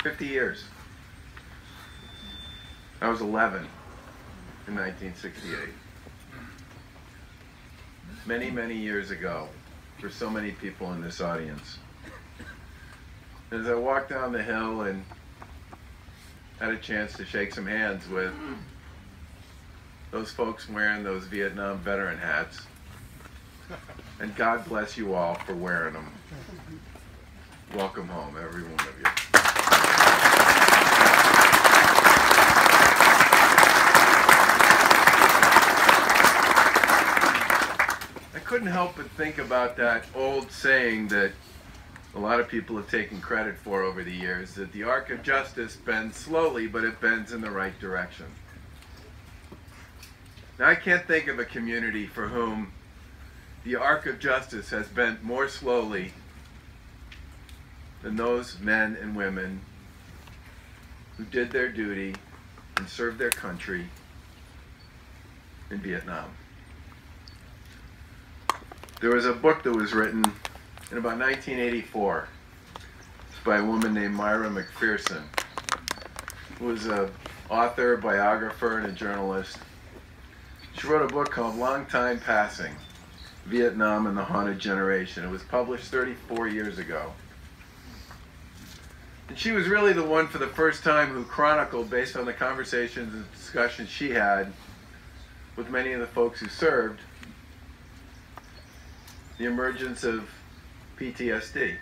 50 years. I was 11 in 1968. Many, many years ago for so many people in this audience. As I walked down the hill and had a chance to shake some hands with those folks wearing those Vietnam veteran hats, and God bless you all for wearing them. Welcome home, every one of you. I couldn't help but think about that old saying that a lot of people have taken credit for over the years, that the arc of justice bends slowly, but it bends in the right direction. Now, I can't think of a community for whom the arc of justice has bent more slowly than those men and women who did their duty and served their country in Vietnam. There was a book that was written in about 1984. It's by a woman named Myra McPherson, who was an author, biographer, and a journalist. She wrote a book called Long Time Passing, Vietnam and the Haunted Generation. It was published 34 years ago. And she was really the one for the first time who chronicled, based on the conversations and discussions she had with many of the folks who served, the emergence of PTSD.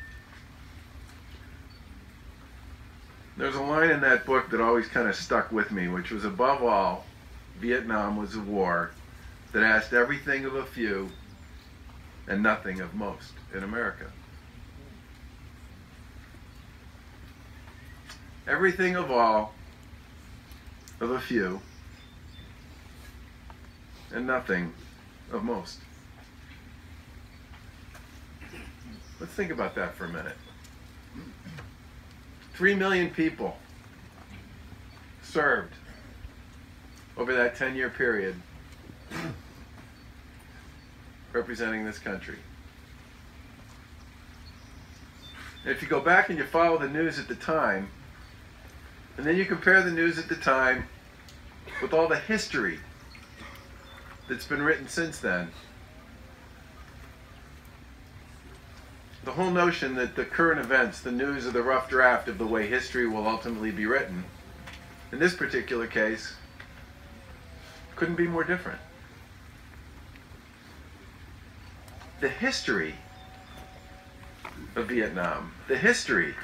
There's a line in that book that always kind of stuck with me, which was, above all, Vietnam was a war that asked everything of a few and nothing of most in America. Everything of all, of a few, and nothing of most. Let's think about that for a minute. 3 million people served over that 10-year period representing this country. And if you go back and you follow the news at the time, and then you compare the news at the time with all the history that's been written since then, the whole notion that the current events, the news, are the rough draft of the way history will ultimately be written, in this particular case, couldn't be more different. The history of Vietnam, the history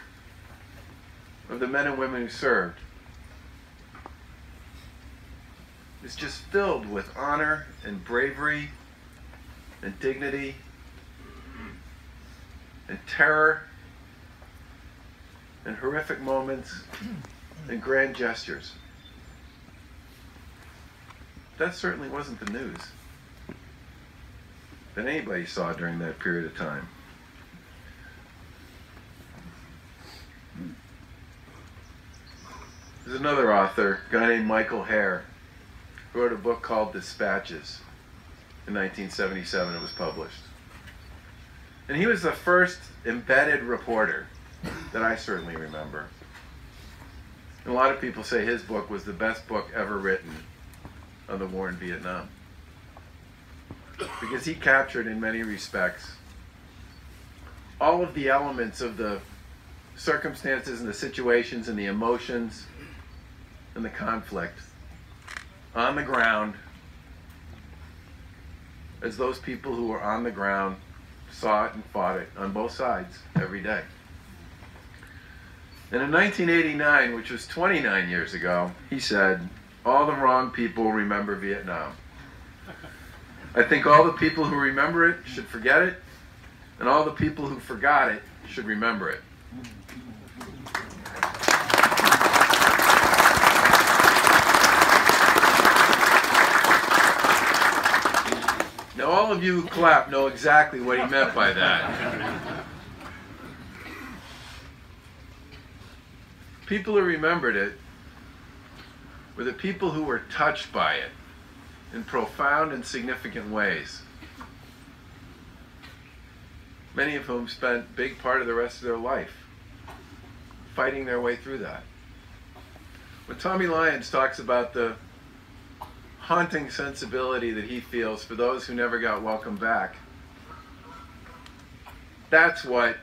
of the men and women who served, is just filled with honor and bravery and dignity and terror and horrific moments and grand gestures. That certainly wasn't the news that anybody saw during that period of time. There's another author, a guy named Michael Hare, who wrote a book called Dispatches. In 1977 it was published. And he was the first embedded reporter that I certainly remember. And a lot of people say his book was the best book ever written on the war in Vietnam, because he captured, in many respects, all of the elements of the circumstances and the situations and the emotions and the conflict on the ground, as those people who were on the ground saw it and fought it on both sides every day. And in 1989, which was 29 years ago, he said, "All the wrong people remember Vietnam. I think all the people who remember it should forget it, and all the people who forgot it should remember it." Now, all of you who clap know exactly what he meant by that. People who remembered it were the people who were touched by it in profound and significant ways, many of whom spent a big part of the rest of their life fighting their way through that. When Tommy Lyons talks about the haunting sensibility that he feels for those who never got welcomed back, that's what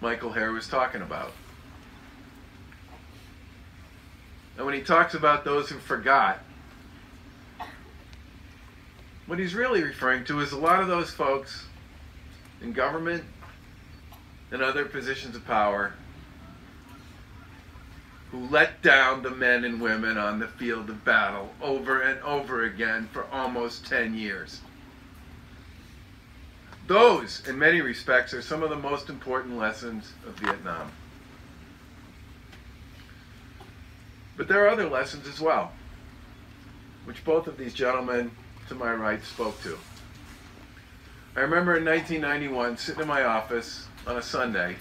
Michael Hare was talking about. And when he talks about those who forgot, what he's really referring to is a lot of those folks in government and other positions of power who let down the men and women on the field of battle over and over again for almost 10 years. Those, in many respects, are some of the most important lessons of Vietnam. But there are other lessons as well, which both of these gentlemen to my right spoke to. I remember in 1991 sitting in my office on a Sunday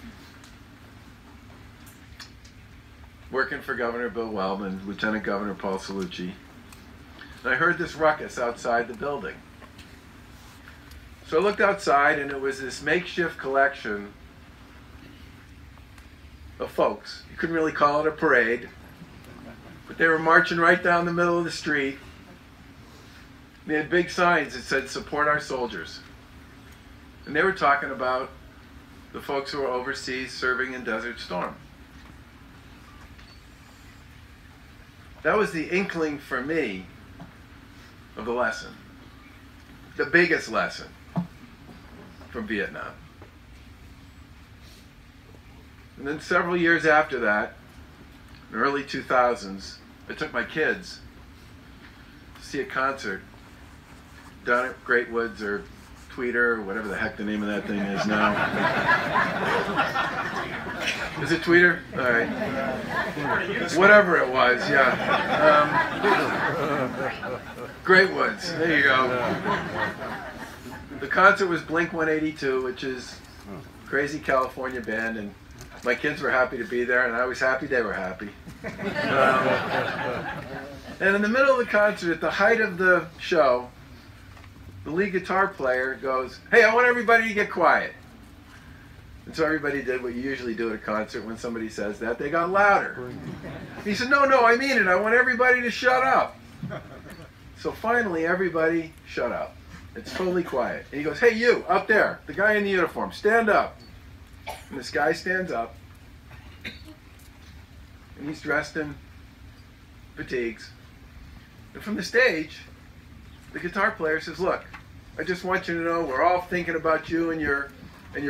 working for Governor Bill Weld and Lieutenant Governor Paul Cellucci, and I heard this ruckus outside the building. So I looked outside, and it was this makeshift collection of folks. You couldn't really call it a parade, but they were marching right down the middle of the street. They had big signs that said, "Support our soldiers." And they were talking about the folks who were overseas serving in Desert Storm. That was the inkling for me of the lesson, the biggest lesson from Vietnam. And then several years after that, in the early 2000s, I took my kids to see a concert down at Great Woods or Tweeter, or whatever the heck the name of that thing is now. Is it Tweeter? All right. Whatever it was, yeah. Great Woods, there you go. The concert was Blink-182, which is a crazy California band, and my kids were happy to be there, and I was happy they were happy. And in the middle of the concert, at the height of the show, the lead guitar player goes, "Hey, I want everybody to get quiet." And so everybody did what you usually do at a concert when somebody says that. They got louder. He said, no, I mean it. I want everybody to shut up. So finally, everybody shut up. It's totally quiet. And he goes, "Hey, you, up there, the guy in the uniform, stand up." And this guy stands up. And he's dressed in fatigues. And from the stage, the guitar player says, "Look, I just want you to know we're all thinking about you and your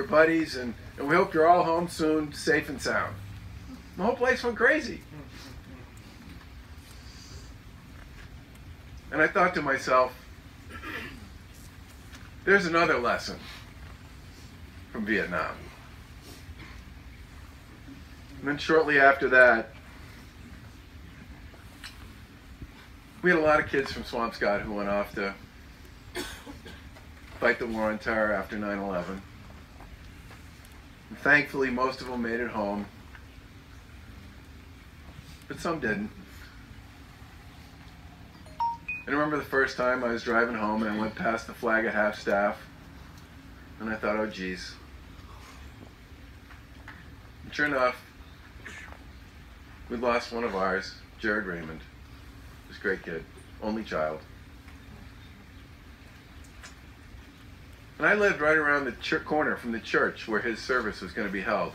buddies, and we hope you're all home soon, safe and sound." The whole place went crazy. And I thought to myself, there's another lesson from Vietnam. And then shortly after that, we had a lot of kids from Swampscott who went off to fight the war on terror after 9/11. And thankfully, most of them made it home, but some didn't. And I remember the first time I was driving home and I went past the flag at half-staff, and I thought, oh geez. And sure enough, we lost one of ours, Jared Raymond. He was a great kid, only child. And I lived right around the corner from the church where his service was going to be held.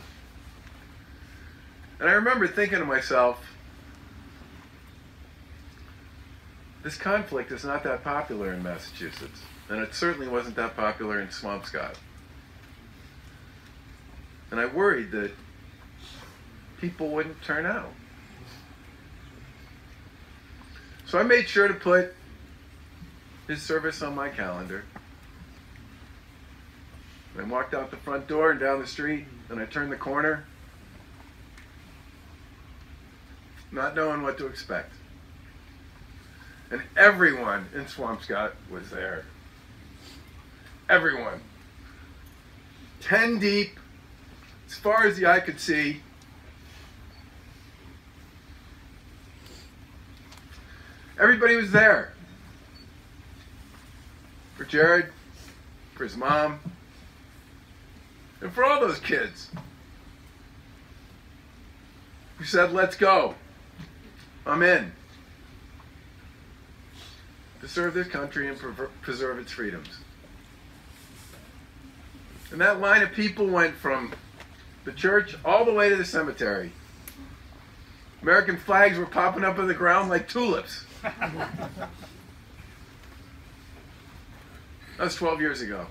And I remember thinking to myself, this conflict is not that popular in Massachusetts. And it certainly wasn't that popular in Swampscott. And I worried that people wouldn't turn out. So I made sure to put his service on my calendar. I walked out the front door and down the street, and I turned the corner, not knowing what to expect. And everyone in Swampscott was there. Everyone. 10 deep, as far as the eye could see. Everybody was there. For Jared, for his mom, and for all those kids. who said, let's go. I'm in. To serve this country and preserve its freedoms. And that line of people went from the church all the way to the cemetery. American flags were popping up on the ground like tulips. That was 12 years ago.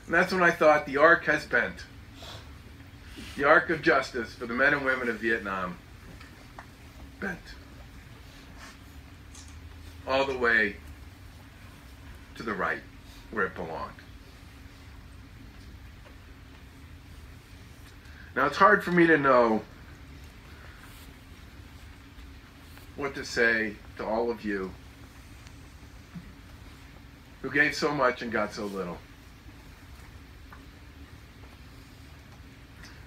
And that's when I thought the arc has bent. The arc of justice for the men and women of Vietnam bent. All the way to the right, where it belonged. Now it's hard for me to know what to say to all of you who gave so much and got so little.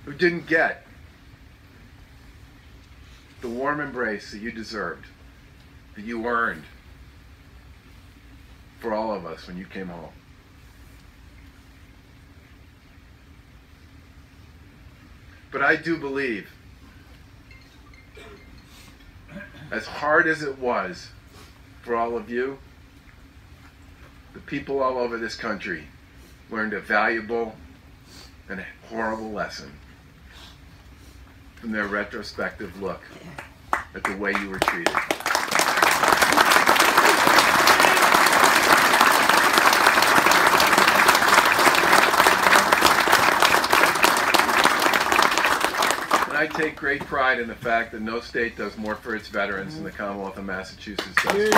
Who didn't get the warm embrace that you deserved, that you earned for all of us when you came home. But I do believe, as hard as it was for all of you, the people all over this country learned a valuable and a horrible lesson from their retrospective look at the way you were treated. And I take great pride in the fact that no state does more for its veterans than the Commonwealth of Massachusetts does.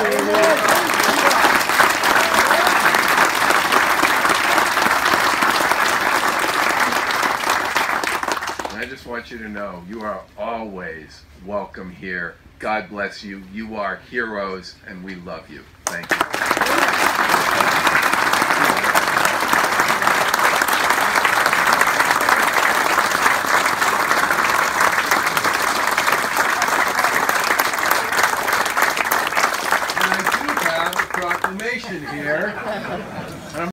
I just want you to know you are always welcome here. God bless you. You are heroes, and we love you. Thank you. And I do have a proclamation here.